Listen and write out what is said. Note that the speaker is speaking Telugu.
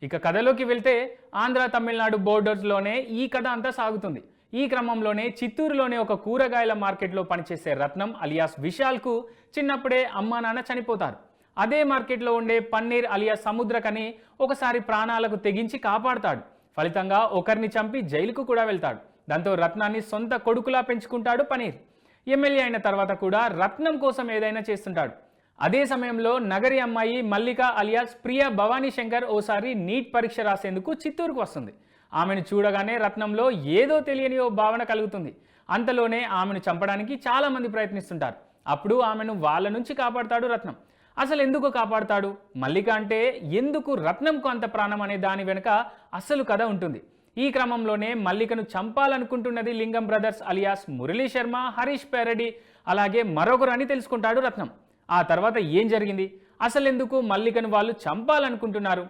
ఇక కథలోకి వెళ్తే ఆంధ్ర తమిళనాడు బోర్డర్స్లోనే ఈ కథ అంతా సాగుతుంది. ఈ క్రమంలోనే చిత్తూరులోని ఒక కూరగాయల మార్కెట్లో పనిచేసే రత్నం అలియాస్ విశాల్కు చిన్నప్పుడే అమ్మా నాన్న చనిపోతారు. అదే మార్కెట్లో ఉండే పన్నీర్ అలియాస్ సముద్రకని ఒకసారి ప్రాణాలకు తెగించి కాపాడుతాడు. ఫలితంగా ఒకరిని చంపి జైలుకు కూడా వెళ్తాడు. దాంతో రత్నాన్ని సొంత కొడుకులా పెంచుకుంటాడు పన్నీర్. ఎమ్మెల్యే అయిన తర్వాత కూడా రత్నం కోసం ఏదైనా చేస్తుంటాడు. అదే సమయంలో నగరి అమ్మాయి మల్లిక అలియాస్ ప్రియా భవానీ శంకర్ ఓసారి నీట్ పరీక్ష రాసేందుకు చిత్తూరుకు వస్తుంది. ఆమెను చూడగానే రత్నంలో ఏదో తెలియని ఓ భావన కలుగుతుంది. అంతలోనే ఆమెను చంపడానికి చాలామంది ప్రయత్నిస్తుంటారు. అప్పుడు ఆమెను వాళ్ళ నుంచి కాపాడుతాడు రత్నం. అసలు ఎందుకు కాపాడుతాడు, మల్లిక అంటే ఎందుకు రత్నంకు అంత ప్రాణం అనే దాని వెనుక అసలు కథ ఉంటుంది. ఈ క్రమంలోనే మల్లికను చంపాలనుకుంటున్నది లింగం brothers alias Murali Sharma, Harish parody, అలాగే మరొకరు అని తెలుసుకుంటాడు రత్నం. ఆ తర్వాత ఏం జరిగింది, అసలెందుకు మల్లికను వాళ్ళు చంపాలనుకుంటున్నారు?